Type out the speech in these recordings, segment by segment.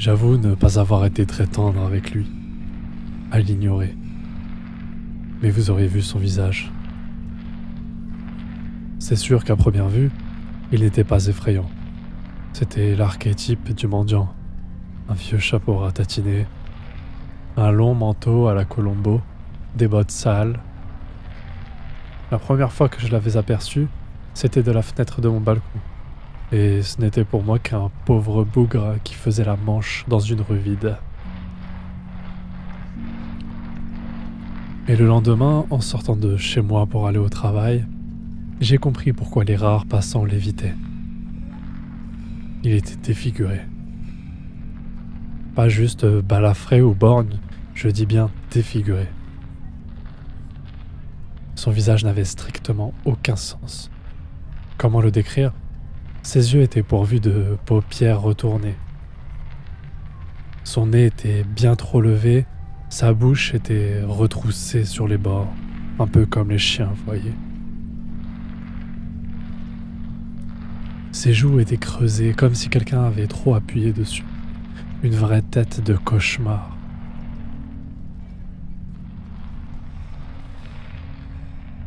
J'avoue ne pas avoir été très tendre avec lui, à l'ignorer. Mais vous auriez vu son visage. C'est sûr qu'à première vue, il n'était pas effrayant. C'était l'archétype du mendiant. Un vieux chapeau ratatiné, un long manteau à la Colombo, des bottes sales. La première fois que je l'avais aperçu, c'était de la fenêtre de mon balcon. Et ce n'était pour moi qu'un pauvre bougre qui faisait la manche dans une rue vide. Et le lendemain, en sortant de chez moi pour aller au travail, j'ai compris pourquoi les rares passants l'évitaient. Il était défiguré. Pas juste balafré ou borgne, je dis bien défiguré. Son visage n'avait strictement aucun sens. Comment le décrire ? Ses yeux étaient pourvus de paupières retournées. Son nez était bien trop levé, sa bouche était retroussée sur les bords, un peu comme les chiens, vous voyez. Ses joues étaient creusées comme si quelqu'un avait trop appuyé dessus. Une vraie tête de cauchemar.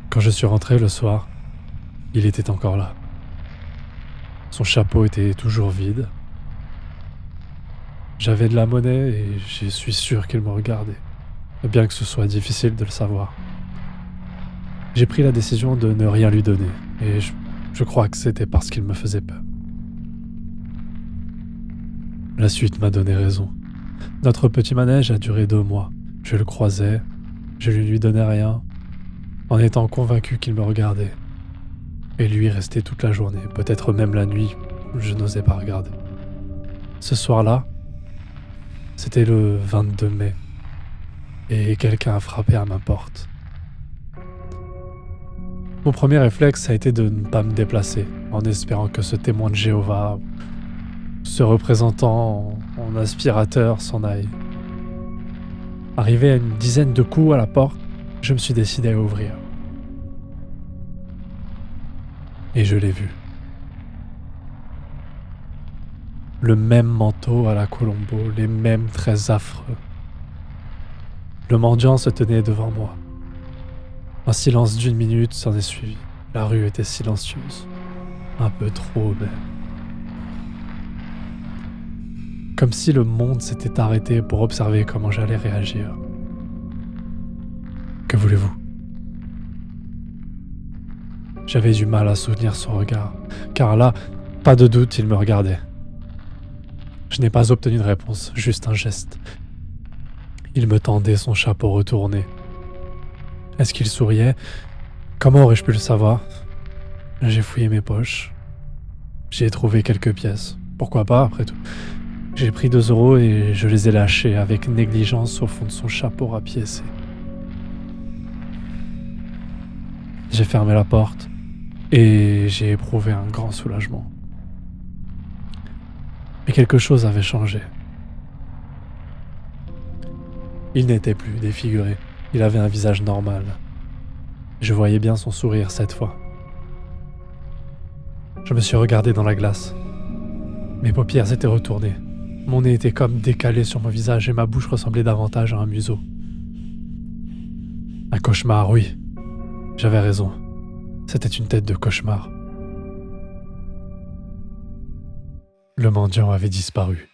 Quand je suis rentré le soir, il était encore là. Son chapeau était toujours vide. J'avais de la monnaie et je suis sûr qu'il me regardait, bien que ce soit difficile de le savoir. J'ai pris la décision de ne rien lui donner, et je crois que c'était parce qu'il me faisait peur. La suite m'a donné raison. Notre petit manège a duré 2 mois. Je le croisais, je ne lui donnais rien, en étant convaincu qu'il me regardait. Et lui restait toute la journée, peut-être même la nuit, je n'osais pas regarder. Ce soir-là, c'était le 22 mai, et quelqu'un a frappé à ma porte. Mon premier réflexe a été de ne pas me déplacer, en espérant que ce témoin de Jéhovah, ce représentant en aspirateur, s'en aille. Arrivé à une dizaine de coups à la porte, je me suis décidé à ouvrir. Et je l'ai vu. Le même manteau à la Colombo, les mêmes traits affreux. Le mendiant se tenait devant moi. Un silence d'1 minute s'en est suivi. La rue était silencieuse. Un peu trop même. Comme si le monde s'était arrêté pour observer comment j'allais réagir. Que voulez-vous ? J'avais du mal à soutenir son regard, car là, pas de doute, il me regardait. Je n'ai pas obtenu de réponse, juste un geste. Il me tendait son chapeau retourné. Est-ce qu'il souriait ? Comment aurais-je pu le savoir ? J'ai fouillé mes poches. J'ai trouvé quelques pièces. Pourquoi pas, après tout ? J'ai pris 2 € et je les ai lâchés avec négligence au fond de son chapeau rapiécé. J'ai fermé la porte et j'ai éprouvé un grand soulagement. Mais quelque chose avait changé. Il n'était plus défiguré, il avait un visage normal. Je voyais bien son sourire cette fois. Je me suis regardé dans la glace. Mes paupières étaient retournées. Mon nez était comme décalé sur mon visage et ma bouche ressemblait davantage à un museau. Un cauchemar, oui. J'avais raison. C'était une tête de cauchemar. Le mendiant avait disparu.